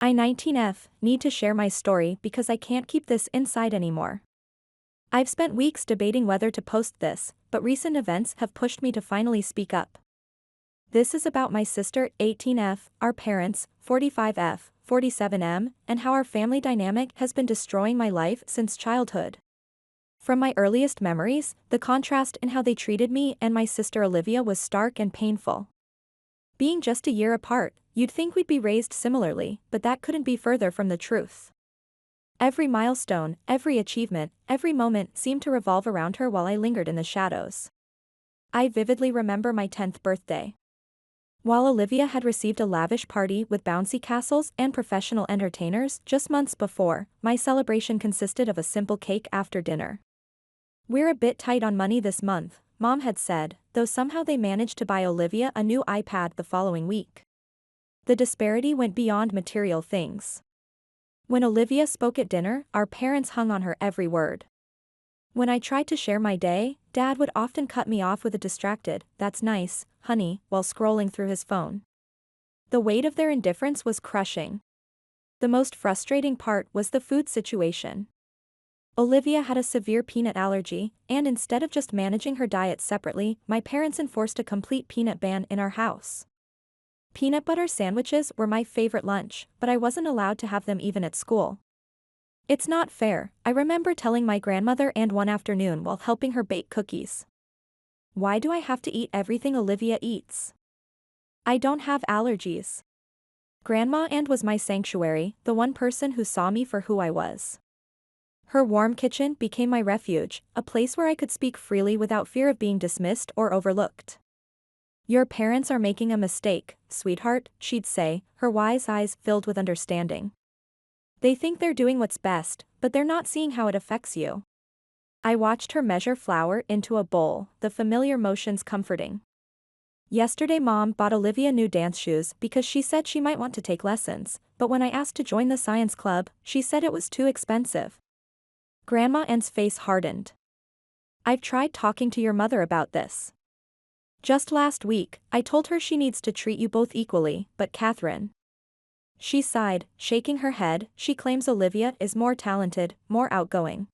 I 19F need to share my story because I can't keep this inside anymore. I've spent weeks debating whether to post this, but recent events have pushed me to finally speak up. This is about my sister, 18F, our parents, 45F, 47M, and how our family dynamic has been destroying my life since childhood. From my earliest memories, the contrast in how they treated me and my sister Olivia was stark and painful. Being just a year apart, you'd think we'd be raised similarly, but that couldn't be further from the truth. Every milestone, every achievement, every moment seemed to revolve around her while I lingered in the shadows. I vividly remember my 10th birthday. While Olivia had received a lavish party with bouncy castles and professional entertainers just months before, my celebration consisted of a simple cake after dinner. "We're a bit tight on money this month," Mom had said, though somehow they managed to buy Olivia a new iPad the following week. The disparity went beyond material things. When Olivia spoke at dinner, our parents hung on her every word. When I tried to share my day, Dad would often cut me off with a distracted, "That's nice, honey," while scrolling through his phone. The weight of their indifference was crushing. The most frustrating part was the food situation. Olivia had a severe peanut allergy, and instead of just managing her diet separately, my parents enforced a complete peanut ban in our house. Peanut butter sandwiches were my favorite lunch, but I wasn't allowed to have them even at school. "It's not fair," I remember telling my grandmother and one afternoon while helping her bake cookies. "Why do I have to eat everything Olivia eats? I don't have allergies." Grandma and was my sanctuary, the one person who saw me for who I was. Her warm kitchen became my refuge, a place where I could speak freely without fear of being dismissed or overlooked. "Your parents are making a mistake, sweetheart," she'd say, her wise eyes filled with understanding. "They think they're doing what's best, but they're not seeing how it affects you." I watched her measure flour into a bowl, the familiar motions comforting. "Yesterday Mom bought Olivia new dance shoes because she said she might want to take lessons, but when I asked to join the science club, she said it was too expensive." Grandma Ann's face hardened. "I've tried talking to your mother about this. Just last week, I told her she needs to treat you both equally, but Catherine." She sighed, shaking her head. "She claims Olivia is more talented, more outgoing.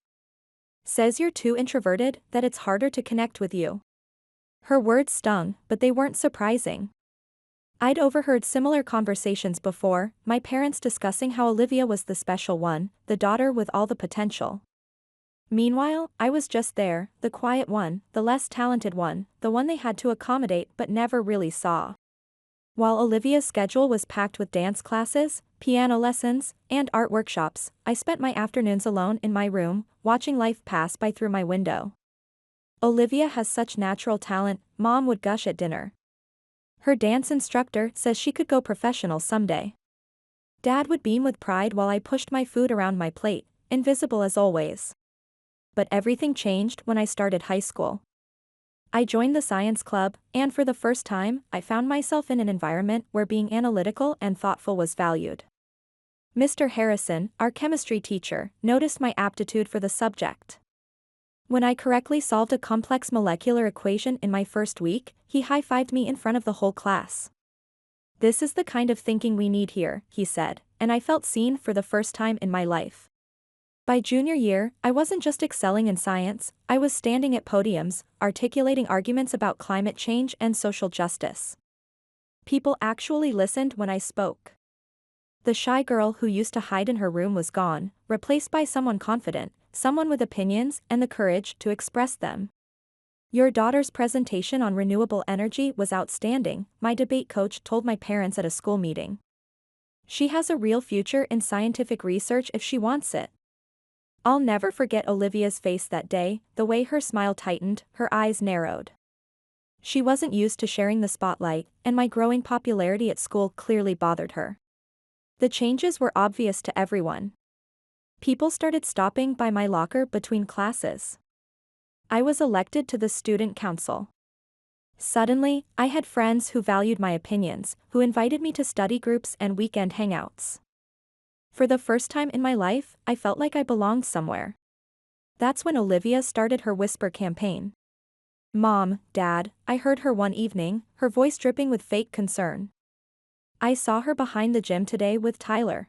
Says you're too introverted, that it's harder to connect with you." Her words stung, but they weren't surprising. I'd overheard similar conversations before, my parents discussing how Olivia was the special one, the daughter with all the potential. Meanwhile, I was just there, the quiet one, the less talented one, the one they had to accommodate but never really saw. While Olivia's schedule was packed with dance classes, piano lessons, and art workshops, I spent my afternoons alone in my room, watching life pass by through my window. "Olivia has such natural talent," Mom would gush at dinner. "Her dance instructor says she could go professional someday." Dad would beam with pride while I pushed my food around my plate, invisible as always. But everything changed when I started high school. I joined the science club, and for the first time, I found myself in an environment where being analytical and thoughtful was valued. Mr. Harrison, our chemistry teacher, noticed my aptitude for the subject. When I correctly solved a complex molecular equation in my first week, he high-fived me in front of the whole class. "This is the kind of thinking we need here," he said, and I felt seen for the first time in my life. By junior year, I wasn't just excelling in science, I was standing at podiums, articulating arguments about climate change and social justice. People actually listened when I spoke. The shy girl who used to hide in her room was gone, replaced by someone confident, someone with opinions and the courage to express them. "Your daughter's presentation on renewable energy was outstanding," my debate coach told my parents at a school meeting. "She has a real future in scientific research if she wants it." I'll never forget Olivia's face that day, the way her smile tightened, her eyes narrowed. She wasn't used to sharing the spotlight, and my growing popularity at school clearly bothered her. The changes were obvious to everyone. People started stopping by my locker between classes. I was elected to the student council. Suddenly, I had friends who valued my opinions, who invited me to study groups and weekend hangouts. For the first time in my life, I felt like I belonged somewhere. That's when Olivia started her whisper campaign. "Mom, Dad," I heard her one evening, her voice dripping with fake concern. "I saw her behind the gym today with Tyler.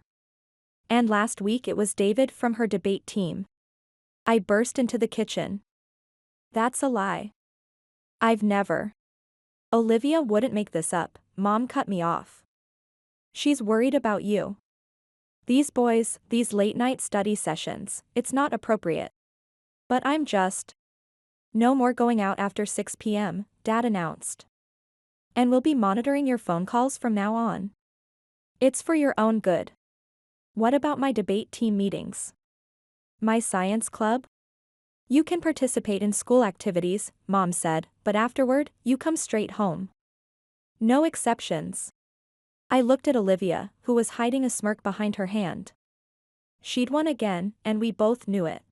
And last week it was David from her debate team. I burst into the kitchen. That's a lie. I've never. Olivia wouldn't make this up, Mom cut me off. She's worried about you. These boys, these late-night study sessions, it's not appropriate. But I'm just. No more going out after 6 p.m., Dad announced. And we'll be monitoring your phone calls from now on. It's for your own good. What about my debate team meetings? My science club? You can participate in school activities, Mom said, but afterward, you come straight home. No exceptions. I looked at Olivia, who was hiding a smirk behind her hand. She'd won again, and we both knew it.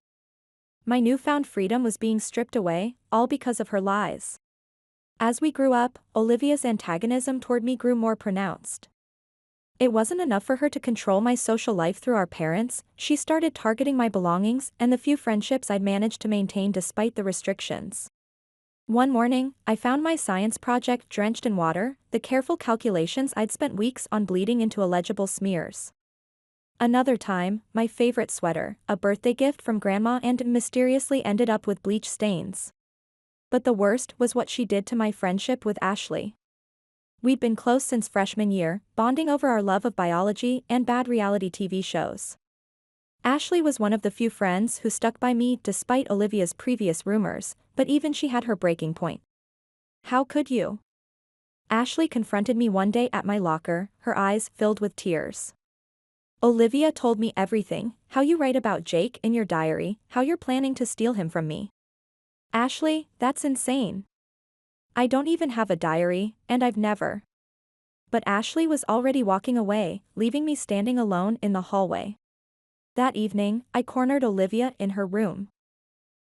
My newfound freedom was being stripped away, all because of her lies. As we grew up, Olivia's antagonism toward me grew more pronounced. It wasn't enough for her to control my social life through our parents, she started targeting my belongings and the few friendships I'd managed to maintain despite the restrictions. One morning, I found my science project drenched in water, the careful calculations I'd spent weeks on bleeding into illegible smears. Another time, my favorite sweater, a birthday gift from Grandma, and mysteriously ended up with bleach stains. But the worst was what she did to my friendship with Ashley. We'd been close since freshman year, bonding over our love of biology and bad reality TV shows. Ashley was one of the few friends who stuck by me despite Olivia's previous rumors, but even she had her breaking point. How could you? Ashley confronted me one day at my locker, her eyes filled with tears. Olivia told me everything, how you write about Jake in your diary, how you're planning to steal him from me. Ashley, that's insane. I don't even have a diary, and I've never. But Ashley was already walking away, leaving me standing alone in the hallway. That evening, I cornered Olivia in her room.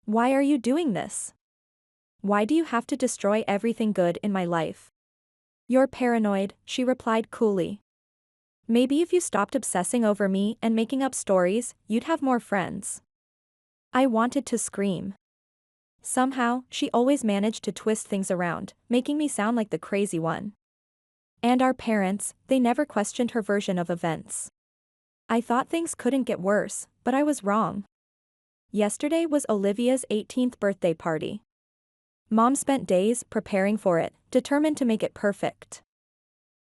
Why are you doing this? Why do you have to destroy everything good in my life? You're paranoid, she replied coolly. Maybe if you stopped obsessing over me and making up stories, you'd have more friends. I wanted to scream. Somehow, she always managed to twist things around, making me sound like the crazy one. And our parents, they never questioned her version of events. I thought things couldn't get worse, but I was wrong. Yesterday was Olivia's 18th birthday party. Mom spent days preparing for it, determined to make it perfect.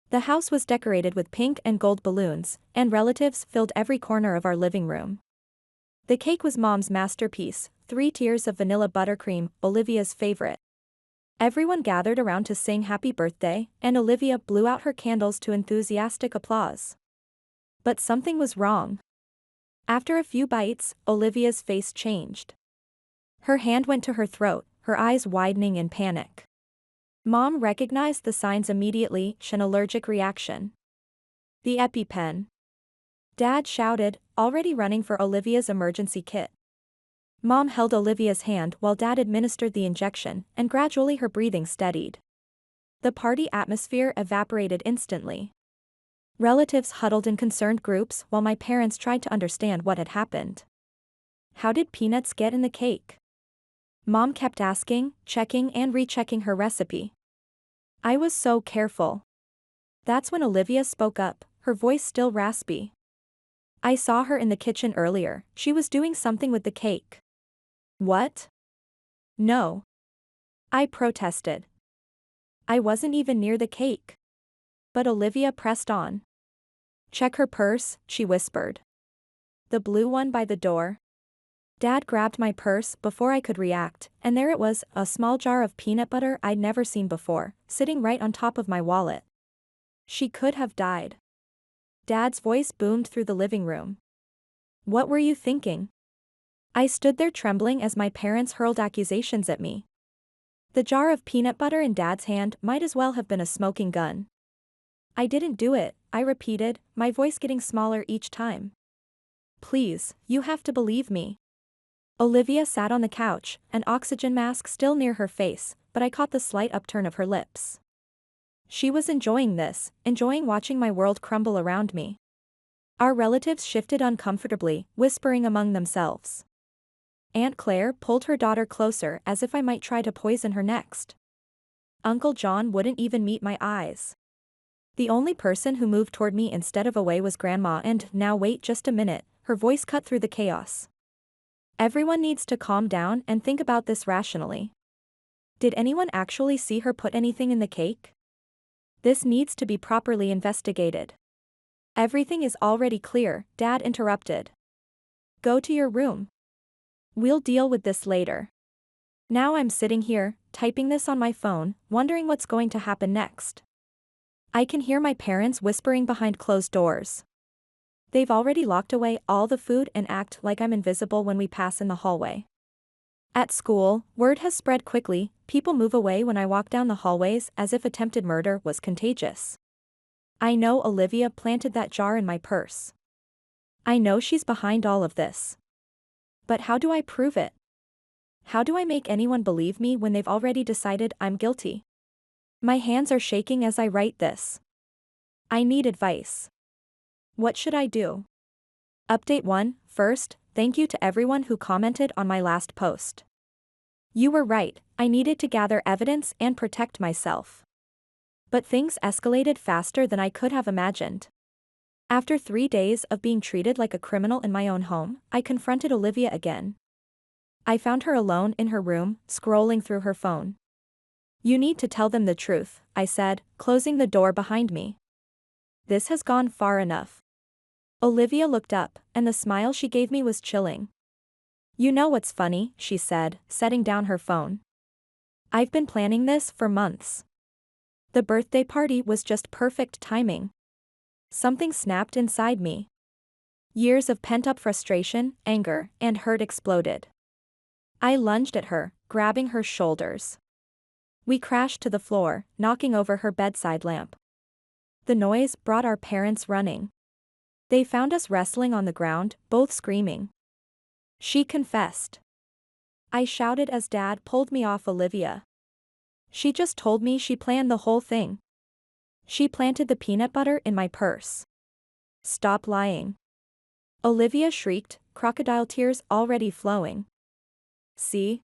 The house was decorated with pink and gold balloons, and relatives filled every corner of our living room. The cake was Mom's masterpiece, 3 tiers of vanilla buttercream, Olivia's favorite. Everyone gathered around to sing happy birthday, and Olivia blew out her candles to enthusiastic applause. But something was wrong. After a few bites, Olivia's face changed. Her hand went to her throat, her eyes widening in panic. Mom recognized the signs immediately, an allergic reaction. The EpiPen. Dad shouted, already running for Olivia's emergency kit. Mom held Olivia's hand while Dad administered the injection, and gradually her breathing steadied. The party atmosphere evaporated instantly. Relatives huddled in concerned groups while my parents tried to understand what had happened. How did peanuts get in the cake? Mom kept asking, checking and rechecking her recipe. I was so careful. That's when Olivia spoke up, her voice still raspy. I saw her in the kitchen earlier, she was doing something with the cake. What? No. I protested. I wasn't even near the cake. But Olivia pressed on. Check her purse, she whispered. The blue one by the door. Dad grabbed my purse before I could react, and there it was, a small jar of peanut butter I'd never seen before, sitting right on top of my wallet. She could have died. Dad's voice boomed through the living room. What were you thinking? I stood there trembling as my parents hurled accusations at me. The jar of peanut butter in Dad's hand might as well have been a smoking gun. I didn't do it, I repeated, my voice getting smaller each time. Please, you have to believe me. Olivia sat on the couch, an oxygen mask still near her face, but I caught the slight upturn of her lips. She was enjoying this, enjoying watching my world crumble around me. Our relatives shifted uncomfortably, whispering among themselves. Aunt Claire pulled her daughter closer as if I might try to poison her next. Uncle John wouldn't even meet my eyes. The only person who moved toward me instead of away was Grandma, and now wait just a minute, her voice cut through the chaos. Everyone needs to calm down and think about this rationally. Did anyone actually see her put anything in the cake? This needs to be properly investigated. Everything is already clear, Dad interrupted. Go to your room. We'll deal with this later. Now I'm sitting here, typing this on my phone, wondering what's going to happen next. I can hear my parents whispering behind closed doors. They've already locked away all the food and act like I'm invisible when we pass in the hallway. At school, word has spread quickly, people move away when I walk down the hallways as if attempted murder was contagious. I know Olivia planted that jar in my purse. I know she's behind all of this. But how do I prove it? How do I make anyone believe me when they've already decided I'm guilty? My hands are shaking as I write this. I need advice. What should I do? Update 1. First, thank you to everyone who commented on my last post. You were right, I needed to gather evidence and protect myself. But things escalated faster than I could have imagined. After 3 days of being treated like a criminal in my own home, I confronted Olivia again. I found her alone in her room, scrolling through her phone. You need to tell them the truth, I said, closing the door behind me. This has gone far enough. Olivia looked up, and the smile she gave me was chilling. You know what's funny, she said, setting down her phone. I've been planning this for months. The birthday party was just perfect timing. Something snapped inside me. Years of pent-up frustration, anger, and hurt exploded. I lunged at her, grabbing her shoulders. We crashed to the floor, knocking over her bedside lamp. The noise brought our parents running. They found us wrestling on the ground, both screaming. She confessed. I shouted as Dad pulled me off Olivia. She just told me she planned the whole thing. She planted the peanut butter in my purse. Stop lying. Olivia shrieked, crocodile tears already flowing. See?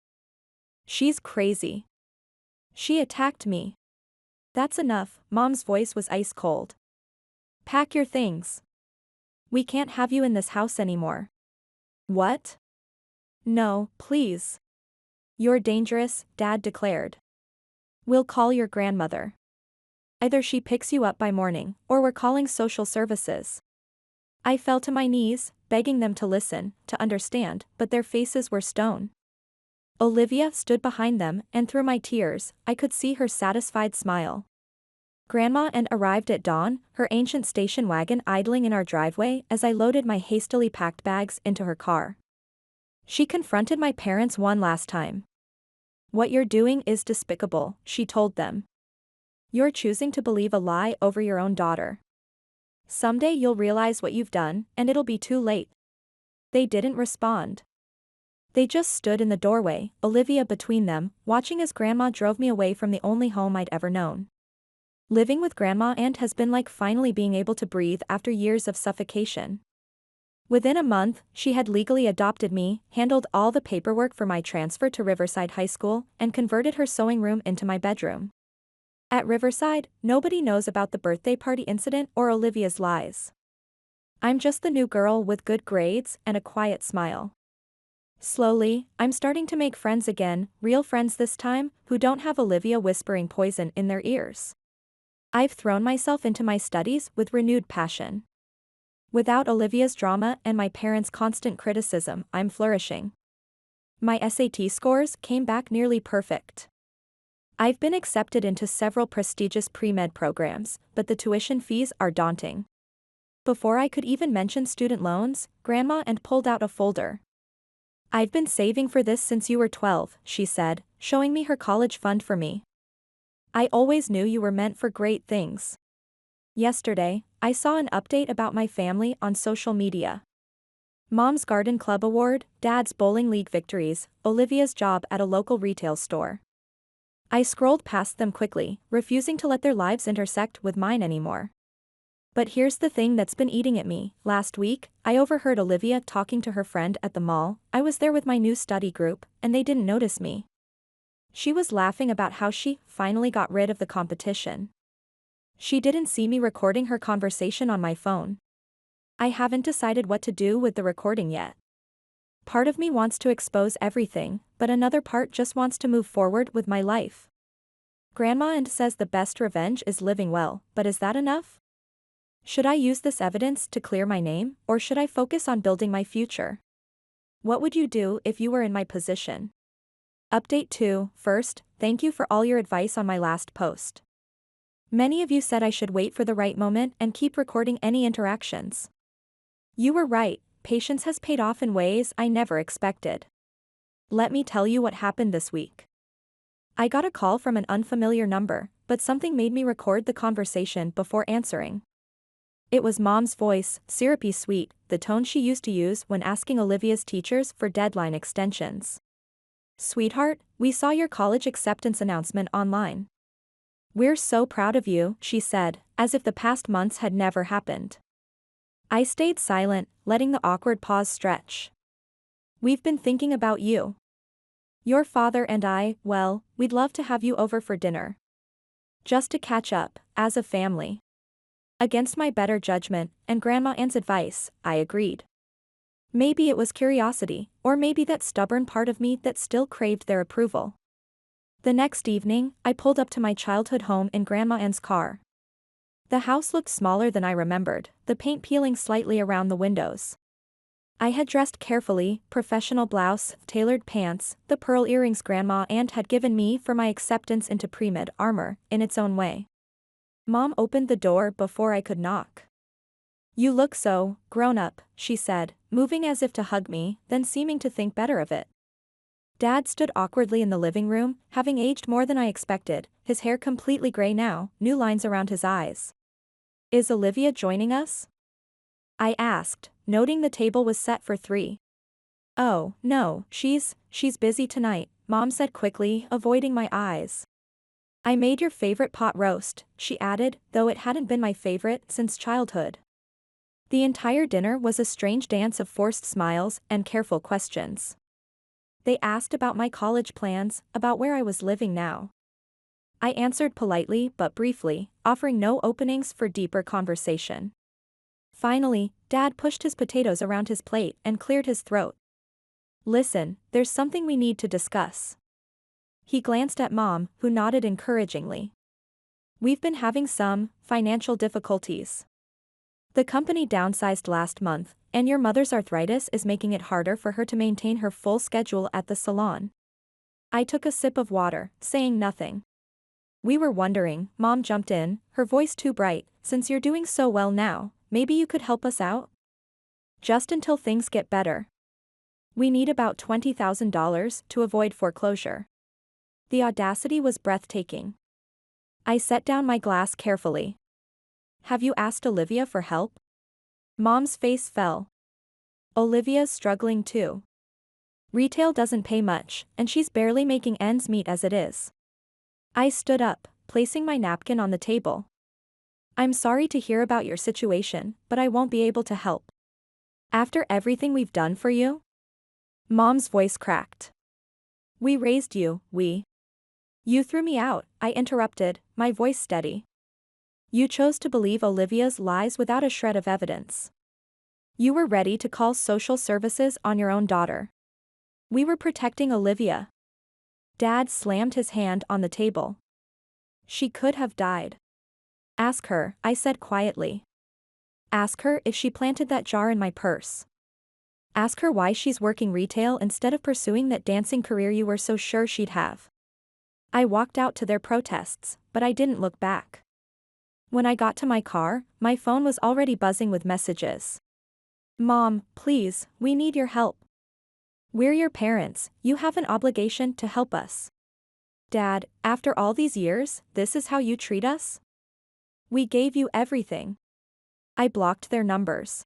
She's crazy. She attacked me. That's enough, Mom's voice was ice cold. Pack your things. We can't have you in this house anymore. What? No, please. You're dangerous, Dad declared. We'll call your grandmother. Either she picks you up by morning, or we're calling social services. I fell to my knees, begging them to listen, to understand, but their faces were stone. Olivia stood behind them, and through my tears, I could see her satisfied smile. Grandma and arrived at dawn, her ancient station wagon idling in our driveway as I loaded my hastily packed bags into her car. She confronted my parents one last time. What you're doing is despicable, she told them. You're choosing to believe a lie over your own daughter. Someday you'll realize what you've done, and it'll be too late. They didn't respond. They just stood in the doorway, Olivia between them, watching as Grandma drove me away from the only home I'd ever known. Living with Grandma Aunt has been like finally being able to breathe after years of suffocation. Within a month, she had legally adopted me, handled all the paperwork for my transfer to Riverside High School, and converted her sewing room into my bedroom. At Riverside, nobody knows about the birthday party incident or Olivia's lies. I'm just the new girl with good grades and a quiet smile. Slowly, I'm starting to make friends again, real friends this time, who don't have Olivia whispering poison in their ears. I've thrown myself into my studies with renewed passion. Without Olivia's drama and my parents' constant criticism, I'm flourishing. My SAT scores came back nearly perfect. I've been accepted into several prestigious pre-med programs, but the tuition fees are daunting. Before I could even mention student loans, Grandma Aunt pulled out a folder. I've been saving for this since you were 12, she said, showing me her college fund for me. I always knew you were meant for great things. Yesterday, I saw an update about my family on social media. Mom's garden club award, Dad's bowling league victories, Olivia's job at a local retail store. I scrolled past them quickly, refusing to let their lives intersect with mine anymore. But here's the thing that's been eating at me. Last week, I overheard Olivia talking to her friend at the mall. I was there with my new study group, and they didn't notice me. She was laughing about how she finally got rid of the competition. She didn't see me recording her conversation on my phone. I haven't decided what to do with the recording yet. Part of me wants to expose everything, but another part just wants to move forward with my life. Grandma and says the best revenge is living well, but is that enough? Should I use this evidence to clear my name, or should I focus on building my future? What would you do if you were in my position? Update 2. First, thank you for all your advice on my last post. Many of you said I should wait for the right moment and keep recording any interactions. You were right, patience has paid off in ways I never expected. Let me tell you what happened this week. I got a call from an unfamiliar number, but something made me record the conversation before answering. It was Mom's voice, syrupy sweet, the tone she used to use when asking Olivia's teachers for deadline extensions. Sweetheart, we saw your college acceptance announcement online. We're so proud of you, she said, as if the past months had never happened. I stayed silent, letting the awkward pause stretch. We've been thinking about you. Your father and I, well, we'd love to have you over for dinner. Just to catch up, as a family. Against my better judgment, and Grandma Ann's advice, I agreed. Maybe it was curiosity, or maybe that stubborn part of me that still craved their approval. The next evening, I pulled up to my childhood home in Grandma Ann's car. The house looked smaller than I remembered, the paint peeling slightly around the windows. I had dressed carefully, professional blouse, tailored pants, the pearl earrings Grandma Ann had given me for my acceptance into pre-med armor, in its own way. Mom opened the door before I could knock. You look so grown up, she said, moving as if to hug me, then seeming to think better of it. Dad stood awkwardly in the living room, having aged more than I expected, his hair completely gray now, new lines around his eyes. Is Olivia joining us? I asked, noting the table was set for 3. Oh, no, she's busy tonight, Mom said quickly, avoiding my eyes. I made your favorite pot roast, she added, though it hadn't been my favorite since childhood. The entire dinner was a strange dance of forced smiles and careful questions. They asked about my college plans, about where I was living now. I answered politely but briefly, offering no openings for deeper conversation. Finally, Dad pushed his potatoes around his plate and cleared his throat. Listen, there's something we need to discuss. He glanced at Mom, who nodded encouragingly. We've been having some financial difficulties. The company downsized last month, and your mother's arthritis is making it harder for her to maintain her full schedule at the salon. I took a sip of water, saying nothing. We were wondering, Mom jumped in, her voice too bright, since you're doing so well now, maybe you could help us out? Just until things get better. We need about $20,000 to avoid foreclosure. The audacity was breathtaking. I set down my glass carefully. Have you asked Olivia for help? Mom's face fell. Olivia's struggling too. Retail doesn't pay much, and she's barely making ends meet as it is. I stood up, placing my napkin on the table. I'm sorry to hear about your situation, but I won't be able to help. After everything we've done for you? Mom's voice cracked. We raised you, You threw me out, I interrupted, my voice steady. You chose to believe Olivia's lies without a shred of evidence. You were ready to call social services on your own daughter. We were protecting Olivia. Dad slammed his hand on the table. She could have died. Ask her, I said quietly. Ask her if she planted that jar in my purse. Ask her why she's working retail instead of pursuing that dancing career you were so sure she'd have. I walked out to their protests, but I didn't look back. When I got to my car, my phone was already buzzing with messages. Mom, please, we need your help. We're your parents, you have an obligation to help us. Dad, after all these years, this is how you treat us? We gave you everything. I blocked their numbers.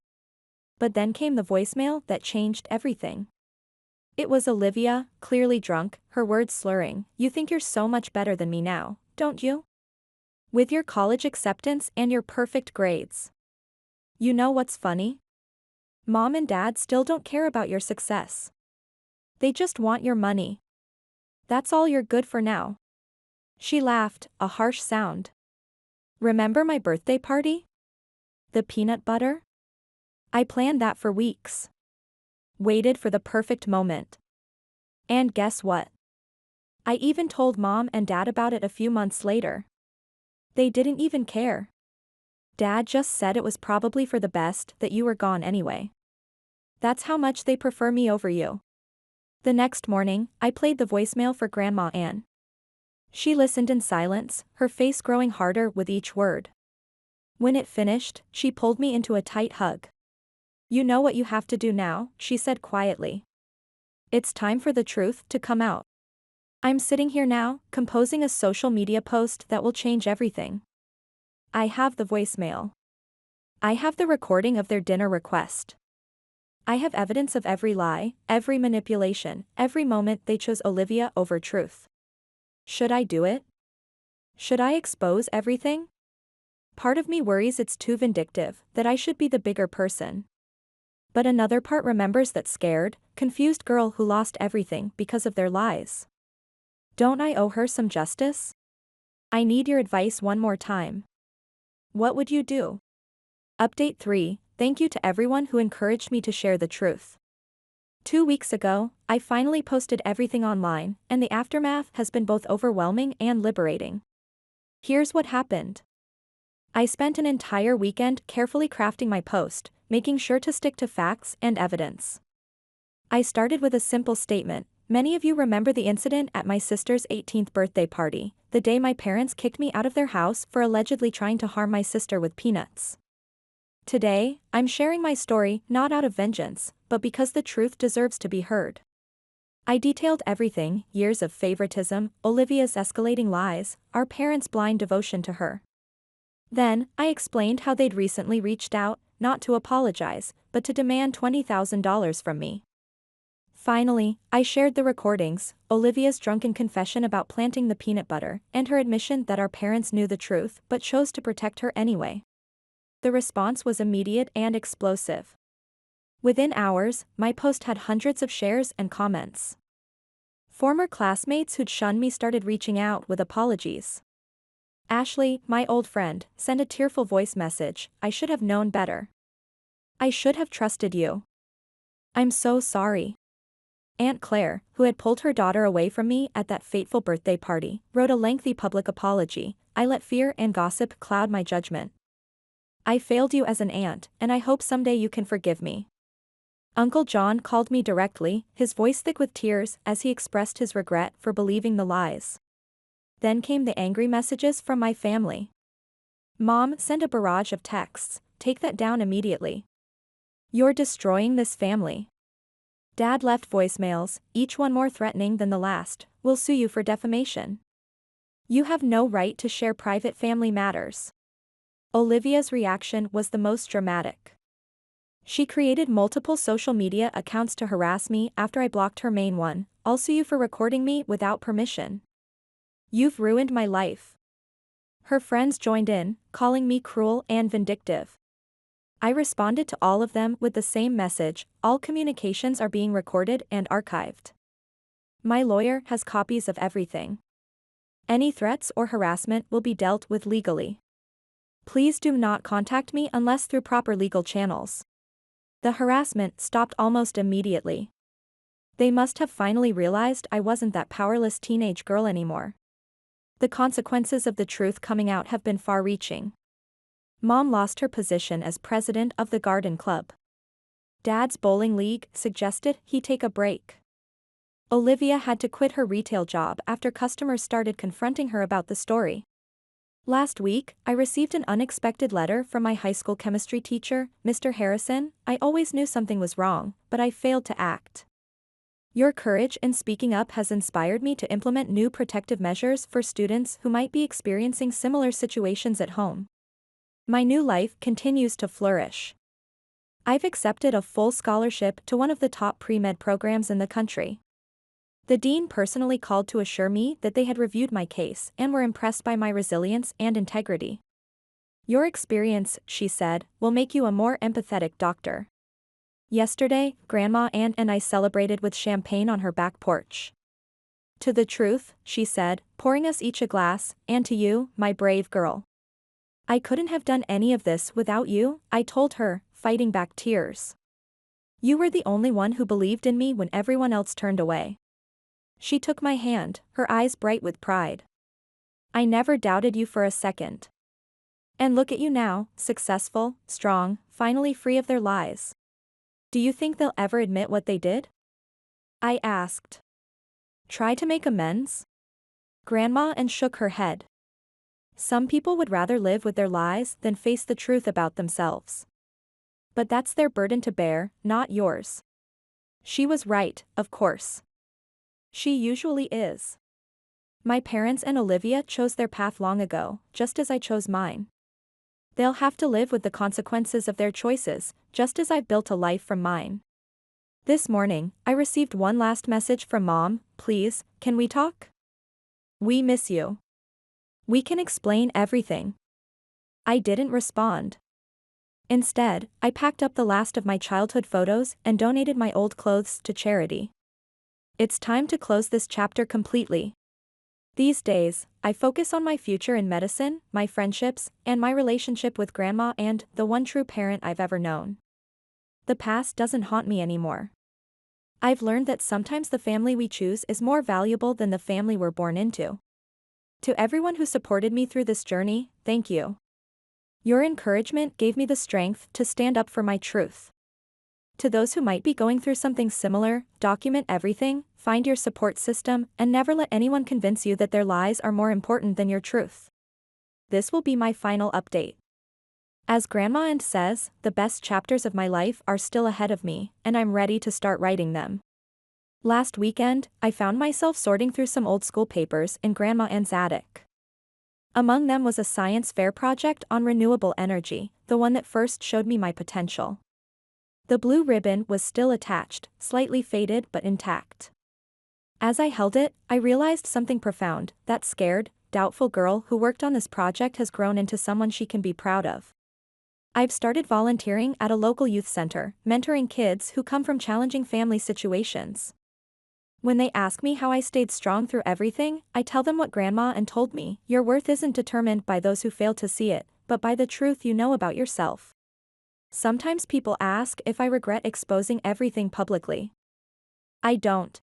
But then came the voicemail that changed everything. It was Olivia, clearly drunk, her words slurring. You think you're so much better than me now, don't you? With your college acceptance and your perfect grades. You know what's funny? Mom and Dad still don't care about your success. They just want your money. That's all you're good for now. She laughed, a harsh sound. Remember my birthday party? The peanut butter? I planned that for weeks. Waited for the perfect moment. And guess what? I even told Mom and Dad about it a few months later. They didn't even care. Dad just said it was probably for the best that you were gone anyway. That's how much they prefer me over you. The next morning, I played the voicemail for Grandma Ann. She listened in silence, her face growing harder with each word. When it finished, she pulled me into a tight hug. You know what you have to do now, she said quietly. It's time for the truth to come out. I'm sitting here now, composing a social media post that will change everything. I have the voicemail. I have the recording of their dinner request. I have evidence of every lie, every manipulation, every moment they chose Olivia over truth. Should I do it? Should I expose everything? Part of me worries it's too vindictive, that I should be the bigger person. But another part remembers that scared, confused girl who lost everything because of their lies. Don't I owe her some justice? I need your advice one more time. What would you do? Update 3. Thank you to everyone who encouraged me to share the truth. 2 weeks ago, I finally posted everything online, and the aftermath has been both overwhelming and liberating. Here's what happened. I spent an entire weekend carefully crafting my post, making sure to stick to facts and evidence. I started with a simple statement. Many of you remember the incident at my sister's 18th birthday party, the day my parents kicked me out of their house for allegedly trying to harm my sister with peanuts. Today, I'm sharing my story not out of vengeance, but because the truth deserves to be heard. I detailed everything, years of favoritism, Olivia's escalating lies, our parents' blind devotion to her. Then, I explained how they'd recently reached out, not to apologize, but to demand $20,000 from me. Finally, I shared the recordings, Olivia's drunken confession about planting the peanut butter, and her admission that our parents knew the truth but chose to protect her anyway. The response was immediate and explosive. Within hours, my post had hundreds of shares and comments. Former classmates who'd shunned me started reaching out with apologies. Ashley, my old friend, sent a tearful voice message. I should have known better. I should have trusted you. I'm so sorry. Aunt Claire, who had pulled her daughter away from me at that fateful birthday party, wrote a lengthy public apology. I let fear and gossip cloud my judgment. I failed you as an aunt, and I hope someday you can forgive me. Uncle John called me directly, his voice thick with tears as he expressed his regret for believing the lies. Then came the angry messages from my family. Mom sent a barrage of texts. Take that down immediately. You're destroying this family. Dad left voicemails, each one more threatening than the last. We'll sue you for defamation. You have no right to share private family matters. Olivia's reaction was the most dramatic. She created multiple social media accounts to harass me after I blocked her main one. I'll sue you for recording me without permission. You've ruined my life. Her friends joined in, calling me cruel and vindictive. I responded to all of them with the same message. All communications are being recorded and archived. My lawyer has copies of everything. Any threats or harassment will be dealt with legally. Please do not contact me unless through proper legal channels. The harassment stopped almost immediately. They must have finally realized I wasn't that powerless teenage girl anymore. The consequences of the truth coming out have been far-reaching. Mom lost her position as president of the garden club. Dad's bowling league suggested he take a break. Olivia had to quit her retail job after customers started confronting her about the story. Last week, I received an unexpected letter from my high school chemistry teacher, Mr. Harrison. I always knew something was wrong, but I failed to act. Your courage in speaking up has inspired me to implement new protective measures for students who might be experiencing similar situations at home. My new life continues to flourish. I've accepted a full scholarship to one of the top pre-med programs in the country. The dean personally called to assure me that they had reviewed my case and were impressed by my resilience and integrity. Your experience, she said, will make you a more empathetic doctor. Yesterday, Grandma Ann and I celebrated with champagne on her back porch. To the truth, she said, pouring us each a glass, and to you, my brave girl. I couldn't have done any of this without you, I told her, fighting back tears. You were the only one who believed in me when everyone else turned away. She took my hand, her eyes bright with pride. I never doubted you for a second. And look at you now, successful, strong, finally free of their lies. Do you think they'll ever admit what they did? I asked. Try to make amends? Grandma and shook her head. Some people would rather live with their lies than face the truth about themselves. But that's their burden to bear, not yours. She was right, of course. She usually is. My parents and Olivia chose their path long ago, just as I chose mine. They'll have to live with the consequences of their choices, just as I've built a life from mine. This morning, I received one last message from Mom. Please, can we talk? We miss you. We can explain everything. I didn't respond. Instead, I packed up the last of my childhood photos and donated my old clothes to charity. It's time to close this chapter completely. These days, I focus on my future in medicine, my friendships, and my relationship with Grandma and the one true parent I've ever known. The past doesn't haunt me anymore. I've learned that sometimes the family we choose is more valuable than the family we're born into. To everyone who supported me through this journey, thank you. Your encouragement gave me the strength to stand up for my truth. To those who might be going through something similar, document everything, find your support system, and never let anyone convince you that their lies are more important than your truth. This will be my final update. As Grandma and says, the best chapters of my life are still ahead of me, and I'm ready to start writing them. Last weekend, I found myself sorting through some old school papers in Grandma Ann's attic. Among them was a science fair project on renewable energy, the one that first showed me my potential. The blue ribbon was still attached, slightly faded but intact. As I held it, I realized something profound. That scared, doubtful girl who worked on this project has grown into someone she can be proud of. I've started volunteering at a local youth center, mentoring kids who come from challenging family situations. When they ask me how I stayed strong through everything, I tell them what Grandma Ann told me: your worth isn't determined by those who fail to see it, but by the truth you know about yourself. Sometimes people ask if I regret exposing everything publicly. I don't.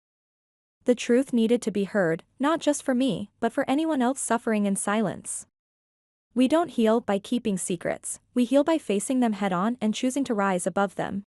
The truth needed to be heard, not just for me, but for anyone else suffering in silence. We don't heal by keeping secrets, we heal by facing them head-on and choosing to rise above them.